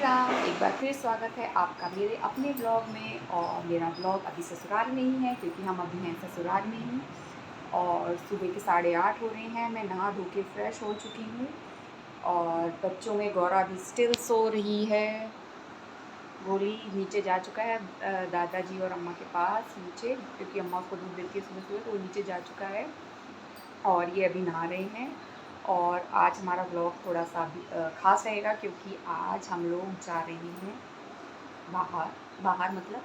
राम। एक बार फिर स्वागत है आपका मेरे अपने ब्लॉग में। और मेरा ब्लॉग अभी ससुराल में ही है क्योंकि हम अभी हैं ससुराल में ही। और सुबह के 8:30 हो रहे हैं। मैं नहा धो के फ्रेश हो चुकी हूँ और बच्चों में गौरा अभी स्टिल सो रही है। गोली नीचे जा चुका है दादाजी और अम्मा के पास नीचे, क्योंकि अम्मा उसको दूध देती है सुबह सुबह, तो वो नीचे जा चुका है और ये अभी नहा रहे हैं। और आज हमारा ब्लॉग थोड़ा सा भी ख़ास रहेगा क्योंकि आज हम लोग जा रहे हैं बाहर मतलब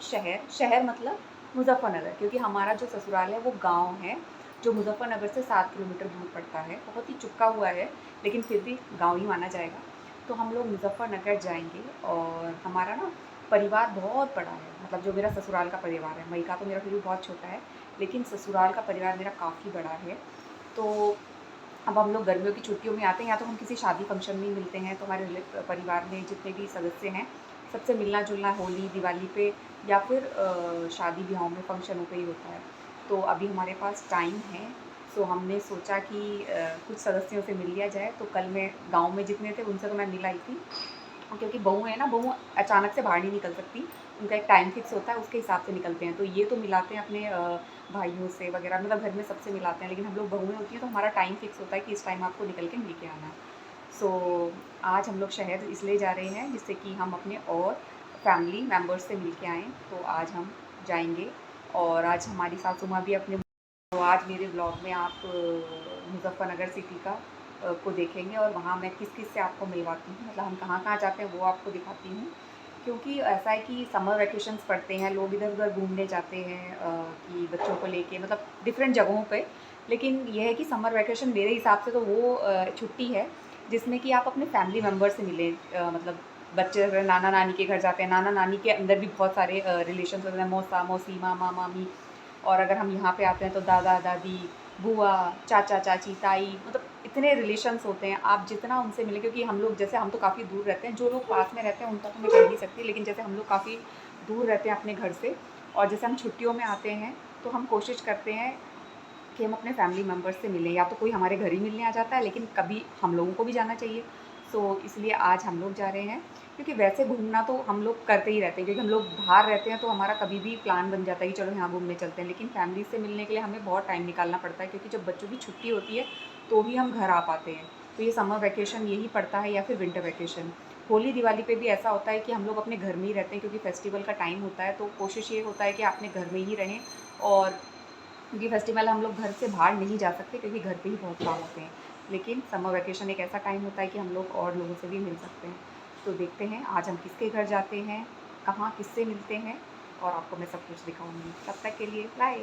शहर मतलब मुज़फ़्फ़रनगर, क्योंकि हमारा जो ससुराल है वो गांव है जो मुज़फ़्फ़रनगर से 7 किलोमीटर दूर पड़ता है। बहुत ही चुपका हुआ है लेकिन फिर भी गांव ही माना जाएगा। तो हम लोग मुज़फ़्फ़रनगर जाएंगे और हमारा ना परिवार बहुत बड़ा है। मतलब जो मेरा ससुराल का परिवार है, मई का तो मेरा फिर भी बहुत छोटा है, लेकिन ससुराल का परिवार मेरा काफ़ी बड़ा है। तो अब हम लोग गर्मियों की छुट्टियों में आते हैं, या तो हम किसी शादी फंक्शन में मिलते हैं, तो हमारे परिवार में जितने भी सदस्य हैं सबसे मिलना जुलना होली दिवाली पे या फिर शादी ब्याहों में फंक्शनों पे ही होता है। तो अभी हमारे पास टाइम है, सो हमने सोचा कि कुछ सदस्यों से मिल लिया जाए। तो कल मैं गांव में जितने थे उनसे तो मैं मिल आई थी, क्योंकि बहू है ना, बहू अचानक से बाहर नहीं निकल सकती, उनका एक टाइम फिक्स होता है, उसके हिसाब से निकलते हैं। तो ये तो मिलाते हैं अपने भाइयों से वगैरह, मतलब घर में सबसे मिलाते हैं, लेकिन हम लोग बहुएँ होती हैं तो हमारा टाइम फिक्स होता है कि इस टाइम आपको निकल के मिल के आना है। सो आज हम लोग शहर इसलिए जा रहे हैं जिससे कि हम अपने और फैमिली मेम्बर्स से मिल के आएँ। तो आज हम जाएंगे और आज हमारी सासू माँ भी अपने, तो आज मेरे ब्लॉग में आप मुज़फ़्फ़रनगर सिटी का को देखेंगे और वहाँ मैं किस किस से आपको मिलवाती हूँ, मतलब हम कहाँ कहाँ जाते हैं वो आपको दिखाती हूँ। क्योंकि ऐसा है कि समर वैकेशंस पड़ते हैं, लोग इधर उधर घूमने जाते हैं कि बच्चों को लेके, मतलब डिफरेंट जगहों पे। लेकिन यह है कि समर वैकेशन मेरे हिसाब से तो वो छुट्टी है जिसमें कि आप अपने फैमिली मेम्बर से मिलें। मतलब बच्चे अगर नाना नानी के घर जाते हैं, नाना नानी के अंदर भी बहुत सारे रिलेशंस होते हैं, मौसा मौसी मामा मामी। और अगर हम यहाँ पे आते हैं तो दादा दादी बुआ चाचा चाची ताई, मतलब इतने रिलेशंस होते हैं। आप जितना उनसे मिले, क्योंकि हम लोग जैसे हम तो काफ़ी दूर रहते हैं, जो लोग पास में रहते हैं उनका तो मैं कह नहीं सकती, लेकिन जैसे हम लोग काफ़ी दूर रहते हैं अपने घर से, और जैसे हम छुट्टियों में आते हैं तो हम कोशिश करते हैं कि हम अपने फैमिली मेम्बर्स से मिलें, या तो कोई हमारे घर ही मिलने आ जाता है, लेकिन कभी हम लोगों को भी जाना चाहिए। सो इसलिए आज हम लोग जा रहे हैं, क्योंकि वैसे घूमना तो हम लोग करते ही रहते हैं, क्योंकि हम लोग बाहर रहते हैं तो हमारा कभी भी प्लान बन जाता है कि चलो यहाँ घूमने चलते हैं। लेकिन फैमिली से मिलने के लिए हमें बहुत टाइम निकालना पड़ता है, क्योंकि जब बच्चों की छुट्टी होती है तो ही हम घर आ पाते हैं। तो ये समर वैकेशन यही पड़ता है, या फिर विंटर वैकेशन। होली दिवाली पे भी ऐसा होता है कि हम लोग अपने घर में ही रहते हैं, क्योंकि फेस्टिवल का टाइम होता है, तो कोशिश ये होता है कि अपने घर में ही रहें। और क्योंकि फेस्टिवल हम लोग घर से बाहर नहीं जा सकते, क्योंकि घर पे ही बहुत काम होते हैं। लेकिन समर वैकेशन एक ऐसा टाइम होता है कि हम लोग और लोगों से भी मिल सकते हैं। तो देखते हैं आज हम किसके घर जाते हैं, कहाँ किससे मिलते हैं, और आपको मैं सब कुछ दिखाऊंगी। तब तक के लिए बाय।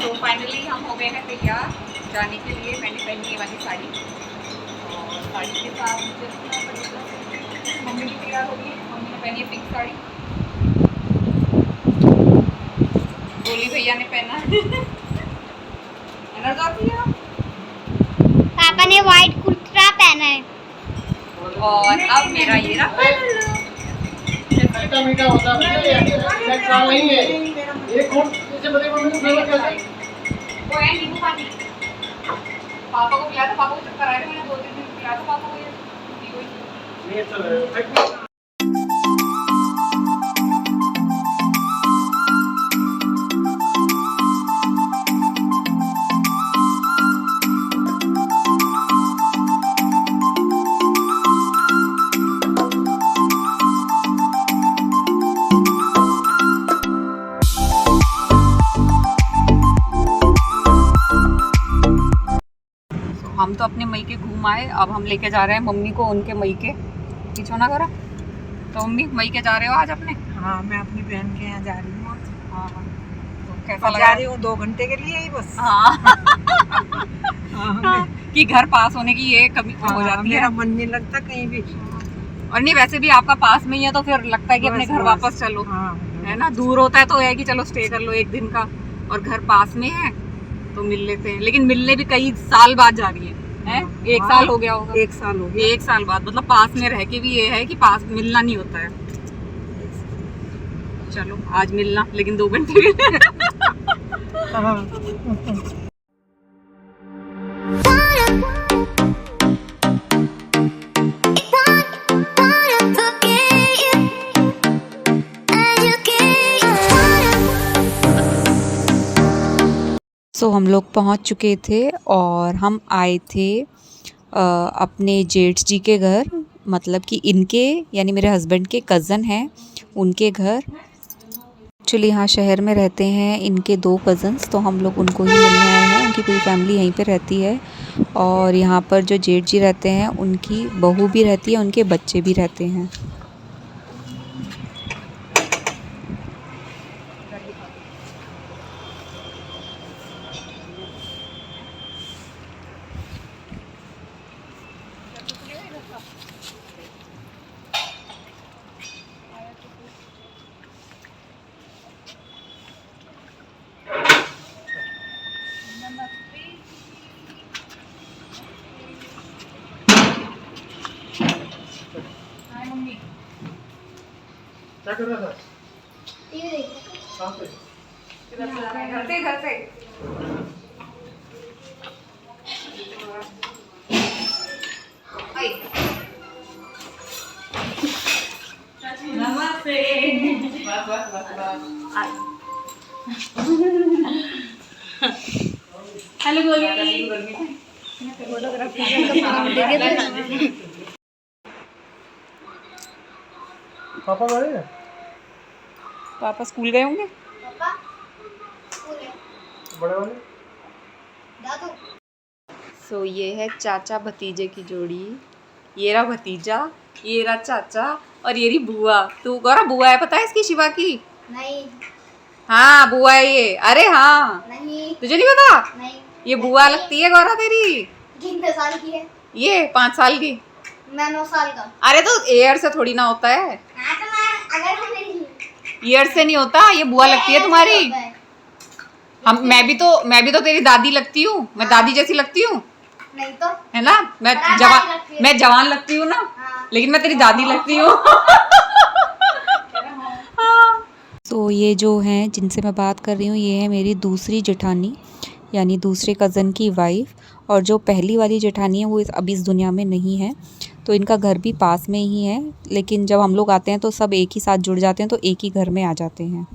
तो फाइनली हम हो गए हैं तैयार जाने के लिए। मैंने पहनी ये वाली साड़ी, और साड़ी के साथ मम्मी भी तैयार हो गई है। मम्मी ने पहनी है पिंक साड़ी, गोली भैया ने पहना है पापा ने व्हाइट कुर्ता पहना है, और अब मेरा ये रहा खट्टा मीठा होता है, नहीं है एक और जैसे बड़े मम्मी ने फ्लेवर कैसे वो है नींबू पानी। पापा को पिला था, पापा को चक्कर आया था, मैंने 2-3 दिन पिला था पापा को ये। ये चल हम तो अपने मई के घूम आए, अब हम लेके जा रहे हैं मम्मी को उनके मई के पीछे ना करा। तो मम्मी मई के जा रहे हो आज अपने? हाँ, मैं अपनी बहन के यहाँ जा रही हूँ। हाँ, तो कैसा लगा? जा रही हूँ 2 घंटे के लिए ही बस। हाँ हाँ, कि घर पास होने की ये कमी हो जाती है, मेरा मन नहीं लगता कहीं भी। और नहीं वैसे भी आपका पास में ही है तो फिर लगता है कि अपने घर वापस चलो। हाँ, है ना, दूर होता है तो है कि चलो स्टे कर लो एक दिन का, और घर पास में है तो मिल लेते हैं। लेकिन मिलने भी कई साल बाद जा रही है? एक साल हो गया होगा। 1 साल हो गया। 1 साल बाद, मतलब पास में रह के भी ये है कि पास मिलना नहीं होता है। चलो आज मिलना, लेकिन 2 घंटे के लिए। हाँ। सो हम लोग पहुंच चुके थे और हम आए थे अपने जेठ जी के घर, मतलब कि इनके यानी मेरे हस्बैंड के कज़न हैं उनके घर। एक्चुअली यहाँ शहर में रहते हैं इनके 2 कज़न्स, तो हम लोग उनको ही मिलने आए हैं। उनकी पूरी फैमिली यहीं पे रहती है और यहाँ पर जो जेठ जी रहते हैं उनकी बहू भी रहती है, उनके बच्चे भी रहते हैं। क्या कर रहा था? कहाँ पे? घर से नमस्ते। हेलो गोली। पापा गए हैं? पापा स्कूल गए होंगे। बड़े वाले? सो ये है चाचा भतीजे की जोड़ी। ये रहा भतीजा, ये रहा चाचा और ये रही बुआ। तू गौरा बुआ है पता है इसकी, शिवा की? नहीं हाँ बुआ है ये। अरे हाँ नहीं तुझे नहीं पता? नहीं। ये बुआ लगती है गौरा तेरी। कितने साल की है? ये 5 साल की। मैं 9 साल का। अरे तो एयर से थोड़ी ना होता है, हाँ तो मैं अगर हम नहीं ईयर से नहीं होता। ये बुआ लगती है तुम्हारी। मैं भी तो तेरी दादी लगती हूँ। मैं दादी जैसी लगती हूँ नहीं तो है ना। मैं जवान लगती हूँ ना, हाँ। लेकिन मैं तेरी दादी लगती हूँ। तो ये जो हैं जिनसे मैं बात कर रही हूँ ये है मेरी दूसरी जेठानी यानी दूसरे कज़न की वाइफ, और जो पहली वाली जेठानी है वो अभी इस दुनिया में नहीं है। तो इनका घर भी पास में ही है, लेकिन जब हम लोग आते हैं तो सब एक ही साथ जुड़ जाते हैं, तो एक ही घर में आ जाते हैं,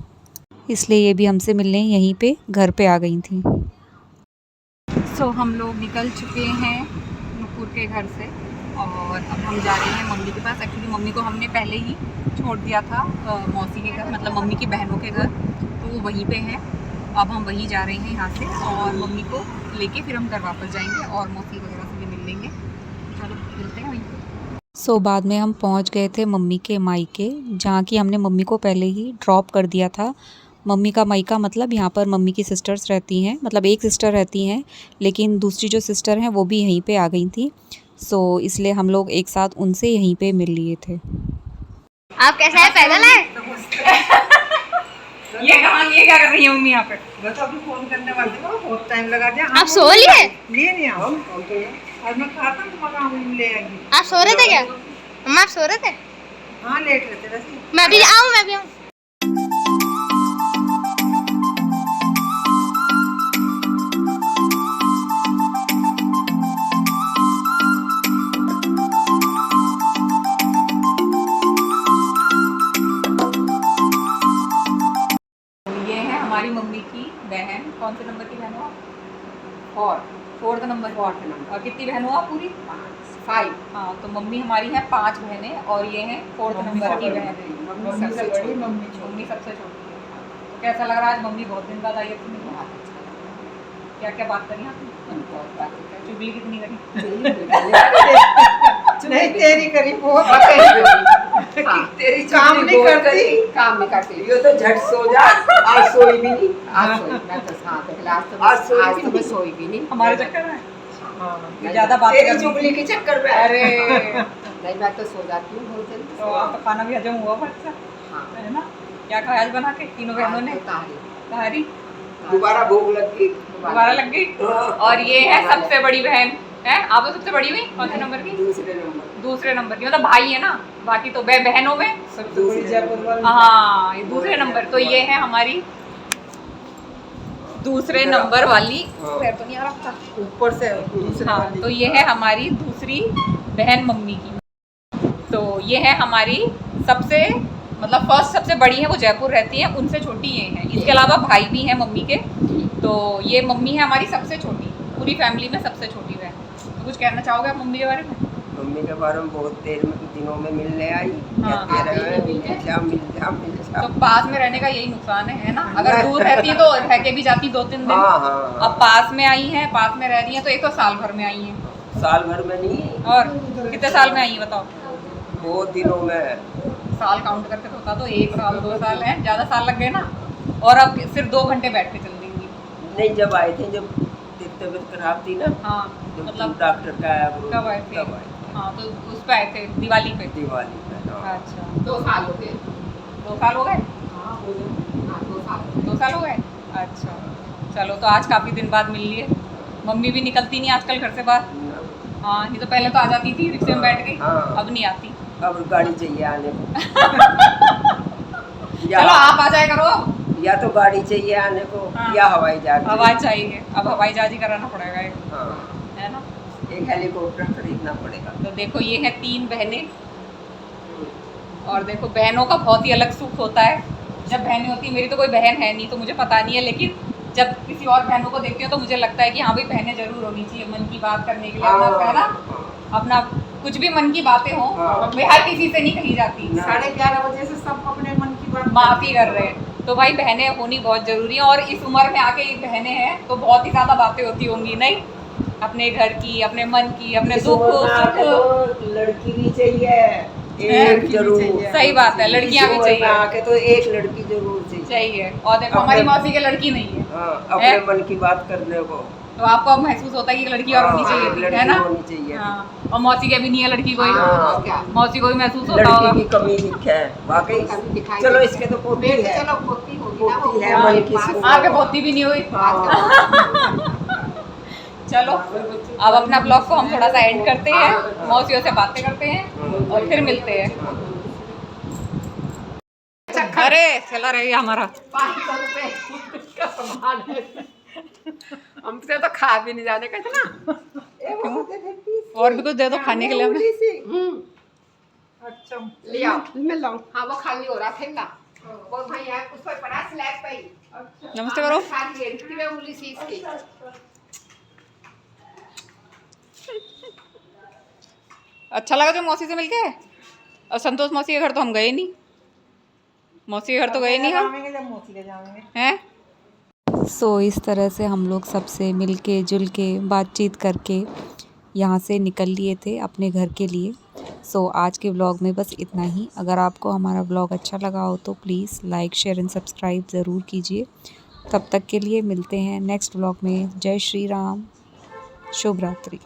इसलिए ये भी हमसे मिलने यहीं पे घर पे आ गई थी। सो हम लोग निकल चुके हैं नुपुर के घर से और अब हम जा रहे हैं मम्मी के पास। एक्चुअली मम्मी को हमने पहले ही छोड़ दिया था मौसी के घर, मतलब मम्मी की बहनों के घर, तो वो वहीं पे है। अब हम वहीं जा रहे हैं यहाँ से और मम्मी को लेके फिर हम घर वापस जाएंगे और मौसी वगैरह से भी मिल लेंगे। चलो मिलते हैं वहीं पे। सो बाद में हम पहुँच गए थे मम्मी के मायके, जहाँ की हमने मम्मी को पहले ही ड्रॉप कर दिया था। मम्मी का मायका मतलब यहाँ पर मम्मी की सिस्टर्स रहती हैं, मतलब एक सिस्टर रहती हैं, लेकिन दूसरी जो सिस्टर हैं वो भी यहीं पे आ गई थी। सो इसलिए हम लोग एक साथ उनसे यहीं पे मिल लिए थे। आप कैसे है? पैदल है? ये क्या कर रही है मम्मी यहाँ पे? मैं तो अभी फोन करने वाली थी, बहुत टाइम लगा दिया। आप सो लिए? लिए नहीं हम और मैं खाता तो मगा ले आएंगी। आप सो रहे थे क्या? मम्मा आप सो रहे थे? हाँ लेट रहे थे वैसे। मैं भी आऊँ। ये है हमारी मम्मी की बहन। कौन से नंबर की बहन हो आप? 4th number. और कितनी बहन हो आप पूरी? 5। हाँ तो मम्मी हमारी है 5 बहनें और ये हैं 4th नंबर की बहन। मम्मी सबसे छोटी। मम्मी सबसे छोटी है। तो कैसा लग रहा है आज मम्मी बहुत दिन बाद आई है तुम्हें? क्या क्या बात करी आपने? चुगली कितनी करी? नहीं तेरी करी बहुत। तेरी काम नहीं करती। ये तो झट सो जा। आज सोई भी नहीं। आज तो मैं सोई भी नहीं। हमारे चक्कर में हाँ। ज्यादा बात तेरी करनी। चुगली के चक्कर में। अरे नहीं मैं तो सो जाती हूँ बहुत जल्दी। तो आपका खाना भी हजम हुआ अच्छा हाँ। है ना? क्या खाया आज बना के तीनों बहनों ने? तहारी। दोबारा भूख लग गई। दोबारा लग गई। और ये है सबसे बड़ी बहन है। आप तो सबसे बड़ी हुई कौन से नंबर की? दूसरे नंबर की, मतलब भाई है ना। बाकी तो बहनों में सबसे बड़ी जयपुर वाली। हाँ ये दूसरे नंबर। तो ये है हमारी दूसरे नंबर वाली। पैर तो नहीं आ रहा था ऊपर से दूसरे हाँ। वाली। तो ये है हमारी दूसरी बहन मम्मी की। तो ये है हमारी सबसे मतलब फर्स्ट सबसे बड़ी है, वो जयपुर रहती है, उनसे छोटी ये है। इसके अलावा भाई भी हैं मम्मी के, तो ये मम्मी है हमारी सबसे छोटी, पूरी फैमिली में सबसे छोटी बहन। तो कुछ कहना चाहोगे आप मम्मी के बारे में? मम्मी के बारे में बहुत देर में दिनों में मिलने आई, हाँ। कहते रहे मिल जा तो पास में रहने का यही नुकसान है ना, अगर दूर रहती तो रह के भी जाती 2-3 दिन। हाँ हाँ अब पास में आई हैं, पास में रह रही हैं, तो एक तो साल भर में आई हैं। साल भर में नहीं, और कितने साल में आई हैं बताओ? बहुत दिनों में। साल काउंट करके तो बता दो, 1 साल 2 साल है, ज़्यादा साल लग गए ना। और अब सिर्फ 2 घंटे बैठ के चल देंगी। नहीं, जब आए थे, जब तबीयत खराब थी ना, हाँ जब मतलब डॉक्टर का आया वो कब आए थे? तब आए थे, हाँ तो उस पे आए थे दिवाली पे। दिवाली पे। हाँ। अच्छा 2 साल हो गए। 2 साल हो गए? हाँ 2 साल। 2 साल हो गए। अच्छा चलो, तो आज काफ़ी दिन बाद मिल लिए। मम्मी भी निकलती नहीं आजकल घर से बाहर। हाँ नहीं तो पहले तो आ जाती थी, रिक्शे में बैठ गई। हाँ। अब नहीं आती। अब गाड़ी चाहिए आने को। चलो आप आ जाया करो। या तो गाड़ी चाहिए आने को, हाँ। या हवाई जहाज। हवाई चाहिए, अब हवाई जहाज ही कराना पड़ेगा एक, हाँ, है ना। एक हेलीकॉप्टर खरीदना पड़ेगा। तो देखो ये है 3 बहनें, और देखो बहनों का बहुत ही अलग सुख होता है जब बहनें होती हैं। मेरी तो कोई बहन है नहीं तो मुझे पता नहीं है, लेकिन जब किसी और बहनों को देखती हूँ तो मुझे लगता है कि हाँ भाई बहनें जरूर होनी चाहिए मन की बात करने के लिए, अपना है ना, अपना कुछ भी मन की बातें हों, हाँ। वे हर किसी से नहीं कही जाती। 11:30 बजे से सब अपने मन की बात माफ़ी कर रहे हैं, तो भाई बहनें होनी बहुत ज़रूरी है। और इस उम्र में आके बहनें हैं तो बहुत ही ज़्यादा बातें होती होंगी, नहीं? अपने घर की, अपने मन की, अपने दुख सुख। तो लड़की भी चाहिए एक जरूर। सही बात है, लड़कियां भी चाहिए। आके तो एक लड़की जरूर चाहिए। और देखो हमारी मौसी की लड़की नहीं है। हाँ, अपने मन की बात करने को। तो आपको अब महसूस होता है कि लड़की और होनी चाहिए थी, है ना? होनी चाहिए। हाँ, और मौसी के भी नहीं है लड़की कोई। हाँ। मौसी को भी महसूस होता होगा। लड़की की कमी दिखे वाकई। चलो इसके तो पोती है, चलो पोती होगी ना, पोती है हाँ। मन की सुख। आपके पोती भी नहीं हुई। हाँ। चलो अब अपना ब्लॉग को हम थोड़ा सा एंड करते हैं, मौसियों से बातें करते हैं और फिर मिलते हैं। अरे चला रही हमारा 500 रुपए का सामान है, हमसे तो खा भी नहीं जाने का इतना। और भी कुछ दे दो खाने के लिए हमें। अच्छा ले आओ, मैं लाऊं। हाँ वो खाली हो रहा थे ना, वो भाई यार उस पर पड़ा स्लैब पे ही। नमस्ते करो। खाली है इतनी में उंगली सी इसकी। अच्छा लगा जो मौसी से मिलके। और संतोष मौसी के घर तो हम गए नहीं, मौसी के घर तो गए नहीं हम, जब मोती ले जाएंगे। हैं? सो इस तरह से हम लोग सबसे मिलके जुल के बातचीत करके यहाँ से निकल लिए थे अपने घर के लिए। सो आज के व्लॉग में बस इतना ही। अगर आपको हमारा व्लॉग अच्छा लगा हो तो please like share and subscribe ज़रूर कीजिए। तब तक के लिए मिलते हैं नेक्स्ट व्लॉग में। जय श्री राम, शुभ रात्रि।